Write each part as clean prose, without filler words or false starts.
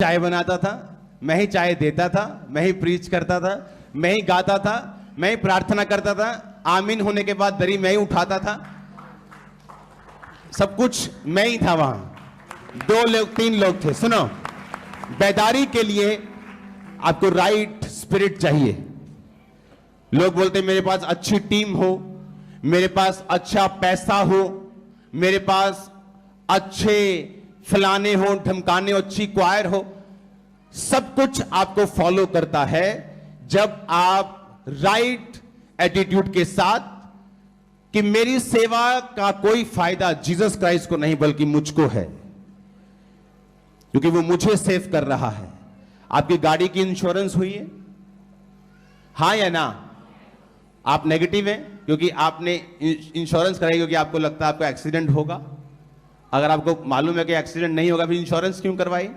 चाय बनाता था, मैं ही चाय देता था, मैं ही प्रीच करता था, मैं ही गाता था, मैं ही प्रार्थना करता था, आमीन होने के बाद दरी मैं ही उठाता था, सब कुछ मैं ही था वहां। 2 लोग 3 लोग थे। सुनो, बेदारी के लिए आपको राइट स्पिरिट चाहिए। लोग बोलते मेरे पास अच्छी टीम हो, मेरे पास अच्छा पैसा हो, मेरे पास अच्छे फलाने हो, ढमकाने हो, अच्छी क्वायर हो। सब कुछ आपको फॉलो करता है जब आप राइट एटीट्यूड के साथ कि मेरी सेवा का कोई फायदा जीसस क्राइस्ट को नहीं बल्कि मुझको है, क्योंकि वो मुझे सेव कर रहा है। आपकी गाड़ी की इंश्योरेंस हुई है? हां या ना? आप नेगेटिव हैं क्योंकि आपने इंश्योरेंस कराई, क्योंकि आपको लगता है आपको एक्सीडेंट होगा। अगर आपको मालूम है कि एक्सीडेंट नहीं होगा फिर इंश्योरेंस क्यों करवाई?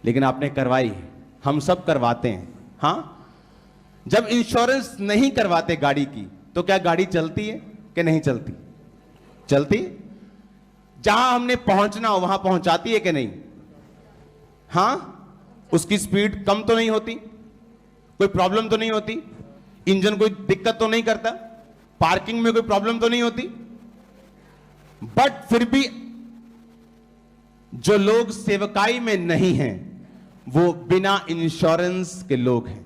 लेकिन आपने करवाई। हम सब करवाते हैं। हां, जब इंश्योरेंस नहीं करवाते गाड़ी की तो क्या गाड़ी चलती है कि नहीं चलती? चलती। जहां हमने पहुंचना हो वहां पहुंचाती है कि नहीं? हां, उसकी स्पीड कम तो नहीं होती, कोई प्रॉब्लम तो नहीं होती, इंजन कोई दिक्कत तो नहीं करता, पार्किंग में कोई प्रॉब्लम तो नहीं होती। बट फिर भी जो लोग सेवकाई में नहीं हैं वो बिना इंश्योरेंस के लोग हैं।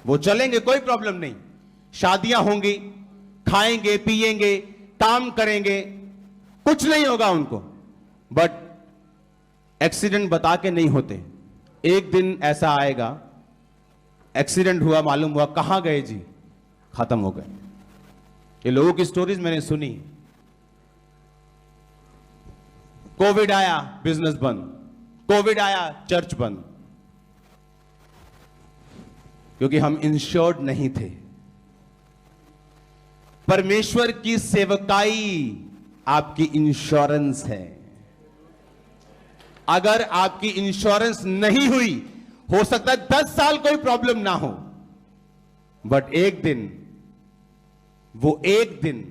वो चलेंगे, कोई प्रॉब्लम नहीं, शादियां होंगी, खाएंगे पिएंगे, काम करेंगे, कुछ नहीं होगा उनको, बट एक्सीडेंट बता के नहीं होते। एक दिन ऐसा आएगा, एक्सीडेंट हुआ, मालूम हुआ कहां गए जी, खत्म हो गए। ये लोगों की स्टोरीज मैंने सुनी। कोविड आया, बिजनेस बंद, कोविड आया, चर्च बंद, क्योंकि हम इंश्योर्ड नहीं थे। परमेश्वर की सेवकाई आपकी इंश्योरेंस है। अगर आपकी इंश्योरेंस नहीं हुई, हो सकता है 10 साल कोई प्रॉब्लम ना हो, बट एक दिन, वो एक दिन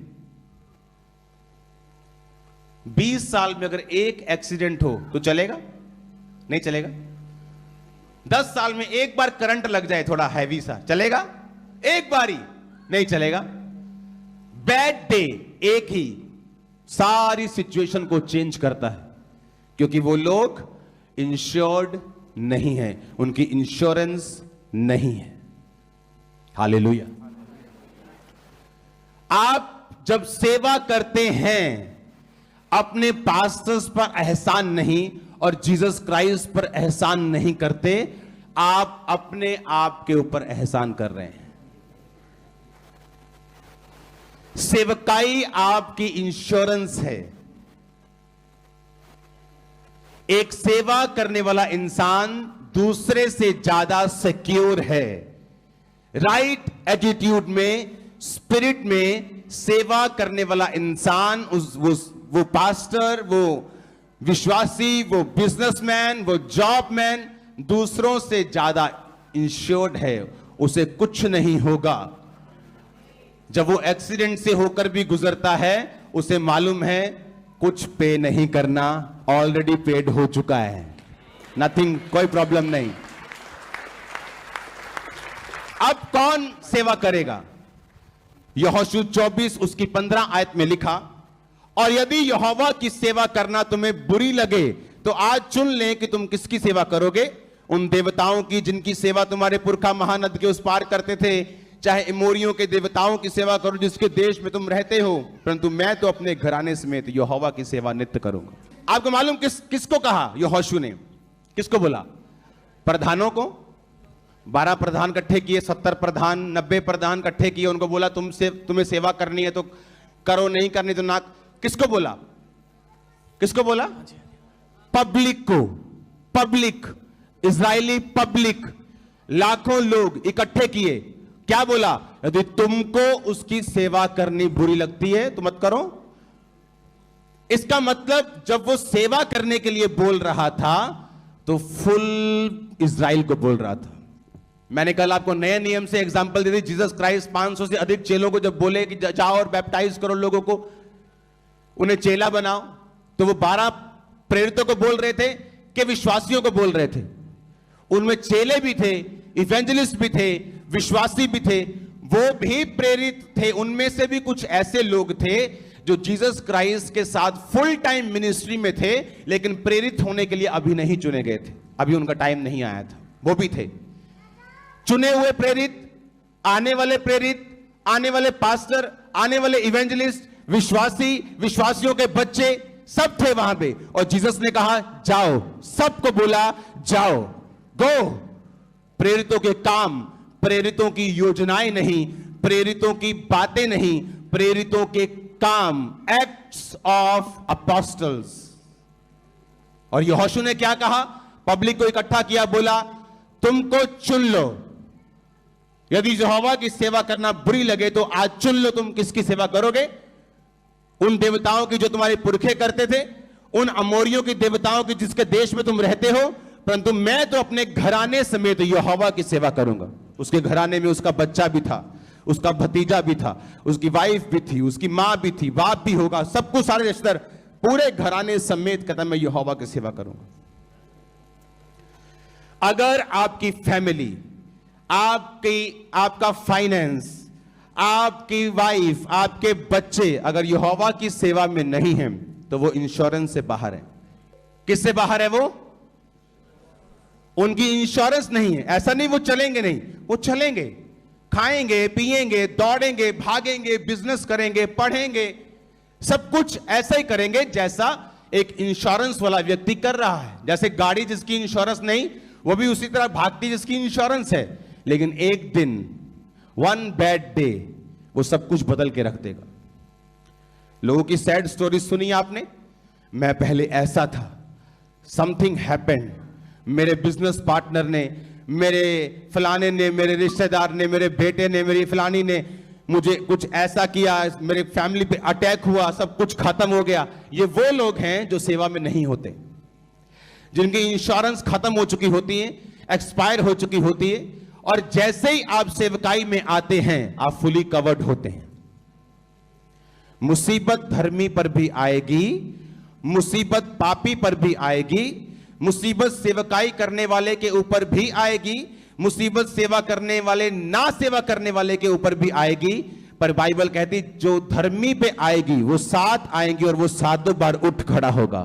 20 साल में अगर एक एक्सीडेंट हो तो चलेगा? नहीं चलेगा। 10 साल में एक बार करंट लग जाए थोड़ा हैवी सा, चलेगा? एक बार ही नहीं चलेगा। बैड डे एक ही सारी सिचुएशन को चेंज करता है, क्योंकि वो लोग इंश्योर्ड नहीं है, उनकी इंश्योरेंस नहीं है। हालेलुया। आप जब सेवा करते हैं अपने पास्टर्स पर एहसान नहीं और जीसस क्राइस्ट पर एहसान नहीं करते, आप अपने आप के ऊपर एहसान कर रहे हैं। सेवकाई आपकी इंश्योरेंस है। एक सेवा करने वाला इंसान दूसरे से ज्यादा सिक्योर है। राइट एटीट्यूड में, स्पिरिट में सेवा करने वाला इंसान, वो पास्टर, वो विश्वासी, वो बिजनेसमैन, वो जॉबमैन दूसरों से ज्यादा इंश्योर्ड है। उसे कुछ नहीं होगा। जब वो एक्सीडेंट से होकर भी गुजरता है, उसे मालूम है कुछ पे नहीं करना, ऑलरेडी पेड हो चुका है, नथिंग, कोई प्रॉब्लम नहीं। अब कौन सेवा करेगा? यहोशू 24 उसकी 15 आयत में लिखा, और यदि यहोवा की सेवा करना तुम्हें बुरी लगे तो आज चुन लें कि तुम किसकी सेवा करोगे, उन देवताओं की जिनकी सेवा तुम्हारे पुरखा महानद के उस पार करते थे, चाहे इमोरियों के देवताओं की सेवा करो जिसके देश में तुम रहते हो, परंतु मैं तो अपने घराने समेत यहोवा की सेवा नित्य करूंगा। आपको मालूम किसको कहा यहोशू ने? किसको बोला? प्रधानों को। 12 प्रधान इकट्ठे किए, 70 प्रधान, 90 प्रधान इकट्ठे किए, उनको बोला तुम्हें सेवा करनी है तो करो, नहीं करनी तो ना। किसको बोला? किसको बोला? पब्लिक को। पब्लिक, इजरायली पब्लिक, लाखों लोग इकट्ठे किए। क्या बोला? यदि तुमको उसकी सेवा करनी बुरी लगती है तो मत करो। इसका मतलब जब वो सेवा करने के लिए बोल रहा था तो फुल इजराइल को बोल रहा था। मैंने कल आपको नए नियम से एग्जांपल दी थी। जीसस क्राइस्ट 500 से अधिक चेलों को जब बोले कि जाओ और बैप्टाइज करो लोगों को, उन्हें चेला बनाओ, तो वो 12 प्रेरितों को बोल रहे थे के विश्वासियों को बोल रहे थे। उनमें चेले भी थे, इवेंजलिस्ट भी थे, विश्वासी भी थे, वो भी प्रेरित थे। उनमें से भी कुछ ऐसे लोग थे जो जीसस क्राइस्ट के साथ फुल टाइम मिनिस्ट्री में थे, लेकिन प्रेरित होने के लिए अभी नहीं चुने गए थे, अभी उनका टाइम नहीं आया था। वो भी थे चुने हुए प्रेरित, आने वाले प्रेरित, आने वाले पास्टर, आने वाले इवेंजलिस्ट, विश्वासी, विश्वासियों के बच्चे, सब थे वहां पे। और जीसस ने कहा जाओ, सबको बोला जाओ, गो। प्रेरितों के काम, प्रेरितों की योजनाएं नहीं, प्रेरितों की बातें नहीं, प्रेरितों के काम, एक्ट्स ऑफ अपोस्टल्स। और यहोशू ने क्या कहा? पब्लिक को इकट्ठा किया, बोला तुमको चुन लो। यदि यहोवा की सेवा करना बुरी लगे तो आज चुन लो तुम किसकी सेवा करोगे। उन देवताओं की जो तुम्हारे पुरखे करते थे, उन अमोरियों की देवताओं की जिसके देश में तुम रहते हो, परंतु मैं तो अपने घराने समेत यहोवा की सेवा करूंगा। उसके घराने में उसका बच्चा भी था, उसका भतीजा भी था, उसकी वाइफ भी थी, उसकी मां भी थी, बाप भी होगा, सब कुछ, सारे रिश्तेदार, पूरे घराने समेत कहता मैं यहोवा की सेवा करूंगा। अगर आपकी फैमिली, आपका फाइनेंस, आपकी वाइफ, आपके बच्चे अगर यहोवा की सेवा में नहीं हैं, तो वो इंश्योरेंस से बाहर है। किससे बाहर है वो? उनकी इंश्योरेंस नहीं है। ऐसा नहीं वो चलेंगे नहीं, वो चलेंगे, खाएंगे, पिएंगे, दौड़ेंगे, भागेंगे, बिजनेस करेंगे, पढ़ेंगे, सब कुछ ऐसा ही करेंगे जैसा एक इंश्योरेंस वाला व्यक्ति कर रहा है। जैसे गाड़ी जिसकी इंश्योरेंस नहीं, वो भी उसी तरह भागती जिसकी इंश्योरेंस है। लेकिन एक दिन, वन बैड डे, वो सब कुछ बदल के रख देगा। लोगों की सैड स्टोरी सुनी आपने? मैं पहले ऐसा था, समथिंग हैपेंड, मेरे बिजनेस पार्टनर ने, मेरे फलाने ने, मेरे रिश्तेदार ने, मेरे बेटे ने, मेरी फलानी ने मुझे कुछ ऐसा किया, मेरे फैमिली पे अटैक हुआ, सब कुछ खत्म हो गया। ये वो लोग हैं जो सेवा में नहीं होते, जिनकी इंश्योरेंस खत्म हो चुकी होती है, एक्सपायर हो चुकी होती है, और जैसे ही आप सेवकाई में आते हैं आप फुली कवर्ड होते हैं। मुसीबत धर्मी पर भी आएगी, मुसीबत पापी पर भी आएगी, मुसीबत सेवकाई करने वाले के ऊपर भी आएगी, मुसीबत सेवा करने वाले ना सेवा करने वाले के ऊपर भी आएगी। पर बाइबल कहती जो धर्मी पे आएगी वो साथ आएंगी और वो सातों बार उठ खड़ा होगा।